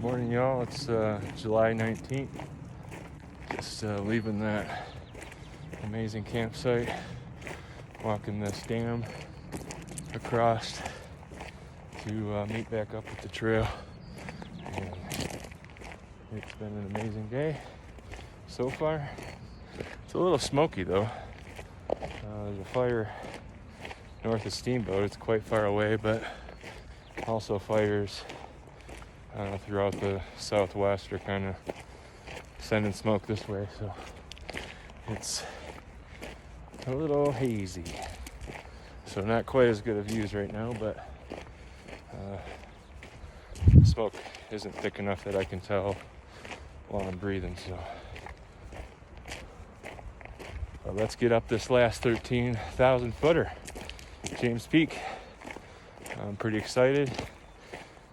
Morning, y'all. It's July 19th. Just leaving that amazing campsite, walking this dam across to meet back up with the trail. And it's been an amazing day so far. It's a little smoky though. There's a fire north of Steamboat. It's quite far away, but also fires throughout the southwest are kind of sending smoke this way, so it's a little hazy. So not quite as good of views right now, but the smoke isn't thick enough that I can tell while I'm breathing. So let's get up this last 13,000 footer, James Peak. I'm pretty excited.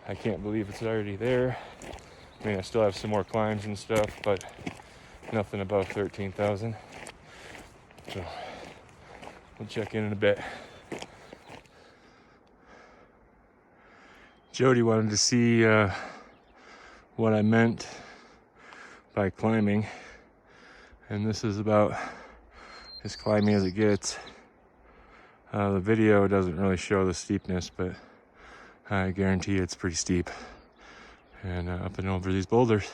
I can't believe it's already there. I mean, I still have some more climbs and stuff, but nothing above 13,000. So we'll check in a bit. Jody wanted to see what I meant by climbing, and this is about as climbing as it gets. The video doesn't really show the steepness, but I guarantee it's pretty steep, and up and over these boulders.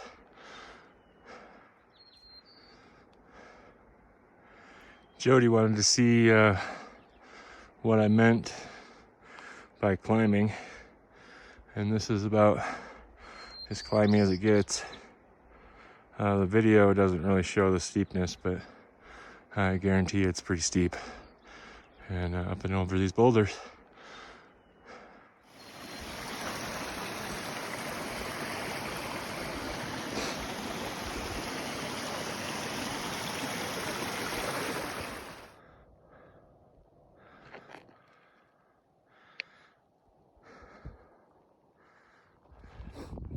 Jody wanted to see what I meant by climbing, and this is about as climbing as it gets. The video doesn't really show the steepness, but I guarantee it's pretty steep, and up and over these boulders.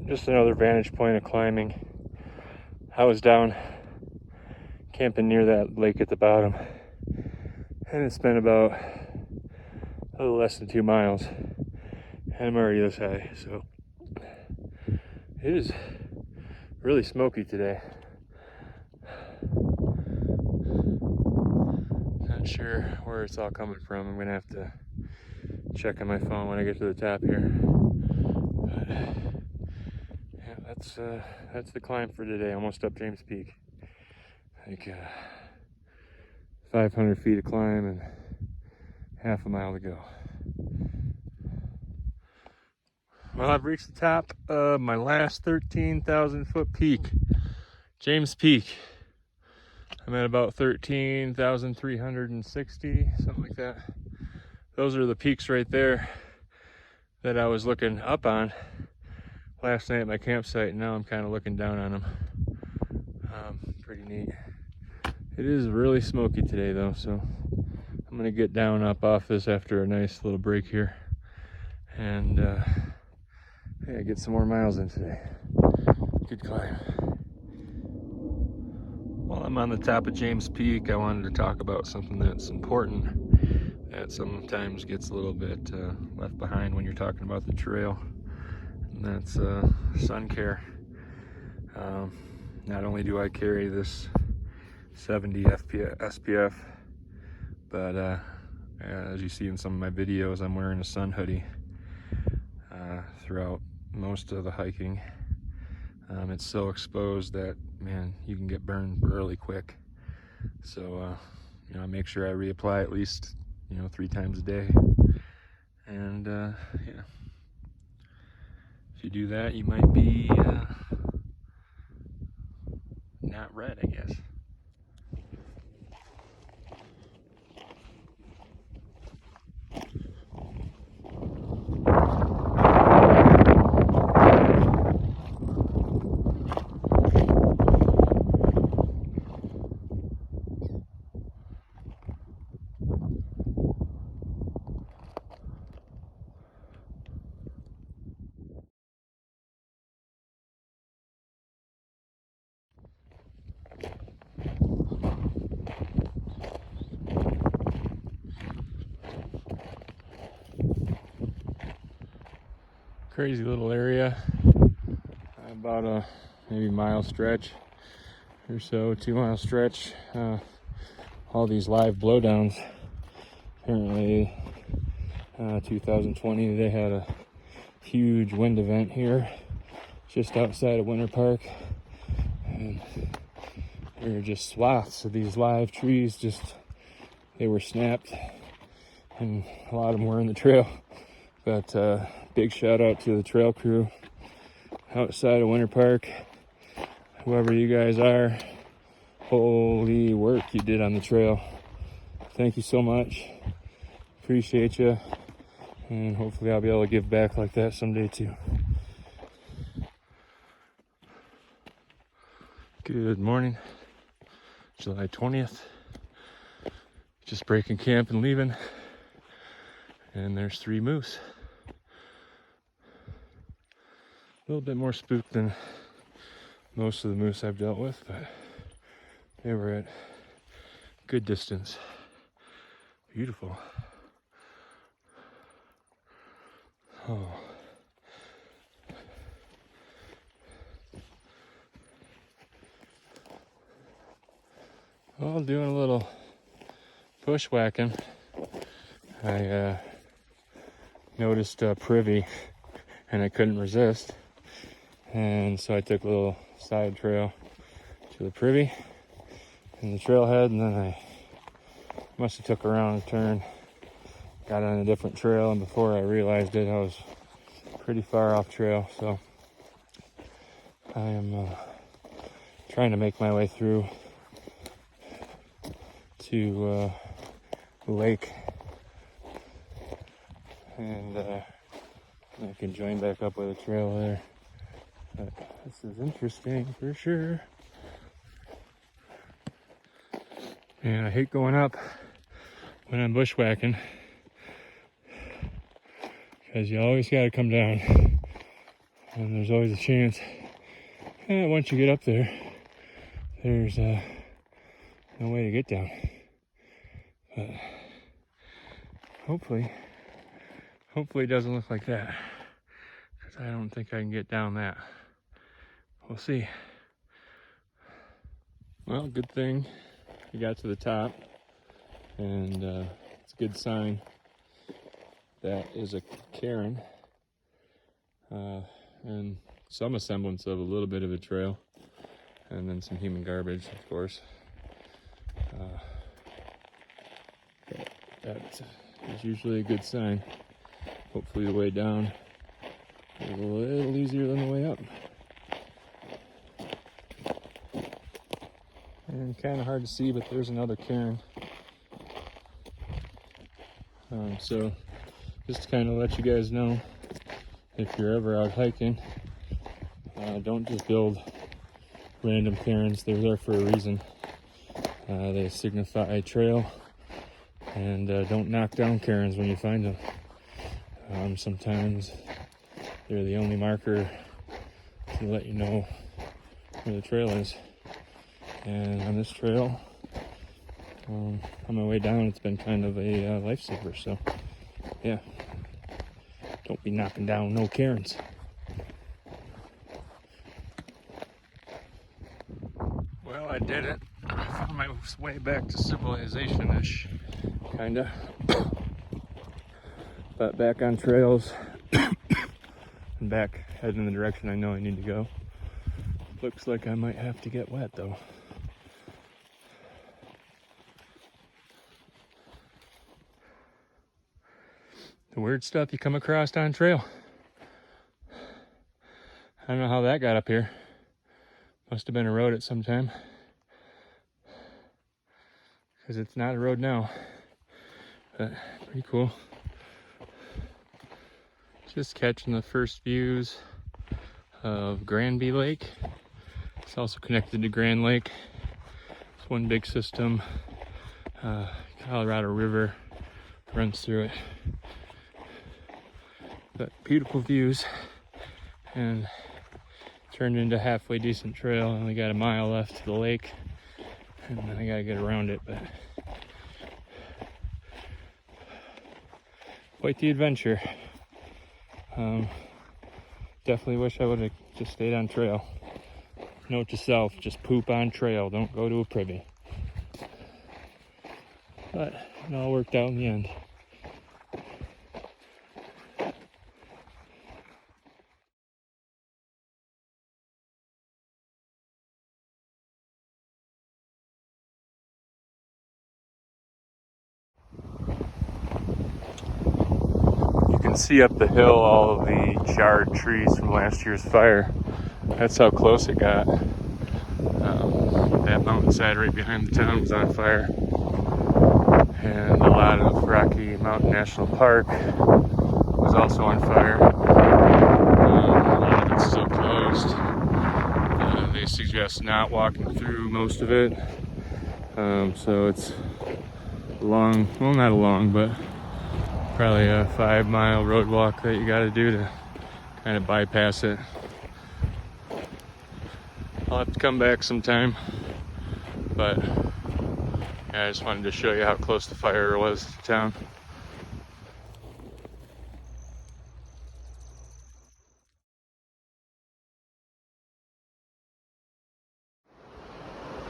Just another vantage point of climbing. I was down camping near that lake at the bottom, and it's been about a little less than 2 miles, and I'm already this high, so it is really smoky today. Not sure where it's all coming from. I'm gonna have to check on my phone when I get to the top here. But yeah, that's the climb for today. Almost up James Peak. Like 500 feet to climb and half a mile to go. Well, I've reached the top of my last 13,000 foot peak, James Peak. I'm at about 13,360, something like that. Those are the peaks right there that I was looking up on last night at my campsite, and now I'm kind of looking down on them. Pretty neat. It is really smoky today though, so I'm gonna get down up off this after a nice little break here, and yeah, get some more miles in today. Good climb. While I'm on the top of James Peak, I wanted to talk about something that's important that sometimes gets a little bit left behind when you're talking about the trail, and that's sun care. Not only do I carry this 70 SPF, but as you see in some of my videos, I'm wearing a sun hoodie throughout most of the hiking. It's so exposed that, man, you can get burned really quick. So I make sure I reapply at least 3 times a day, and yeah, if you do that, you might be not red, I guess. Crazy little area. about a maybe mile stretch or so, 2 mile stretch. All these live blowdowns. Apparently, 2020 they had a huge wind event here, just outside of Winter Park, and there were just swaths of these live trees. They were snapped, and a lot of them were in the trail. But big shout out to the trail crew outside of Winter Park. Whoever you guys are, holy work you did on the trail. Thank you so much. Appreciate you. And hopefully I'll be able to give back like that someday too. Good morning, July 20th. Just breaking camp and leaving. And there's 3 moose. A little bit more spooked than most of the moose I've dealt with, but they were at good distance. Beautiful. Oh. Well, doing a little bushwhacking. I noticed a privy and I couldn't resist. And so I took a little side trail to the privy and the trailhead, and then I must have took around a turn, got on a different trail, and before I realized it, I was pretty far off trail. So I am trying to make my way through to the lake, and I can join back up with a trail there. But this is interesting for sure. And I hate going up when I'm bushwhacking, because you always got to come down, and there's always a chance. And once you get up there, there's no way to get down. But hopefully it doesn't look like that, because I don't think I can get down that. We'll see. Well, good thing we got to the top, and it's a good sign. That is a cairn, and some semblance of a little bit of a trail, and then some human garbage, of course. That is usually a good sign. Hopefully the way down is a little easier than the way up. And kind of hard to see, but there's another cairn. So just to kind of let you guys know, if you're ever out hiking, don't just build random cairns. They're there for a reason. They signify a trail, and don't knock down cairns when you find them. Sometimes they're the only marker to let you know where the trail is. And on this trail, on my way down, it's been kind of a lifesaver. So yeah, don't be knocking down no cairns. Well, I did it. I found my way back to civilization-ish, kinda. But back on trails and back heading in the direction I know I need to go. Looks like I might have to get wet though. The weird stuff you come across on trail. I don't know how that got up here. Must have been a road at some time, because it's not a road now. But pretty cool. Just catching the first views of Granby Lake. It's also connected to Grand Lake. It's one big system. Colorado River runs through it. But beautiful views, and turned into a halfway decent trail. I only got a mile left to the lake, and then I gotta get around it, but quite the adventure. Definitely wish I would have just stayed on trail. Note to self, just poop on trail. Don't go to a privy. But it all worked out in the end. You can see up the hill all of the charred trees from last year's fire. That's how close it got. That mountainside right behind the town was on fire. And a lot of Rocky Mountain National Park was also on fire. A lot of it's still closed. They suggest not walking through most of it. So it's long, well, not a long, but probably a 5-mile road walk that you got to do to kind of bypass it. I'll have to come back sometime, but yeah, I just wanted to show you how close the fire was to town.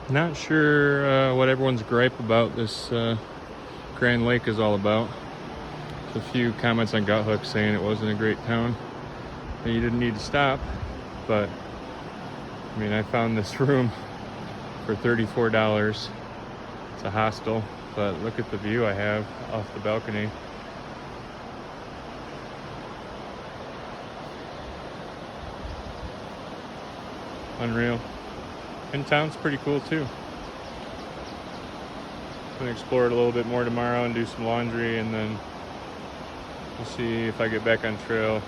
Not sure what everyone's gripe about this Grand Lake is all about. There's a few comments on Guthook saying it wasn't a great town and you didn't need to stop, but I mean, I found this room for $34. It's a hostel, but look at the view I have off the balcony. Unreal. And town's pretty cool too. I'm gonna explore it a little bit more tomorrow and do some laundry, and then we'll see if I get back on trail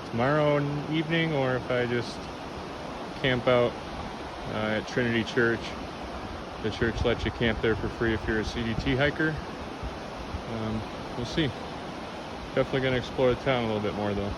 tomorrow evening or if I just camp out at Trinity Church. The church lets you camp there for free if you're a CDT hiker. We'll see. Definitely gonna explore the town a little bit more though.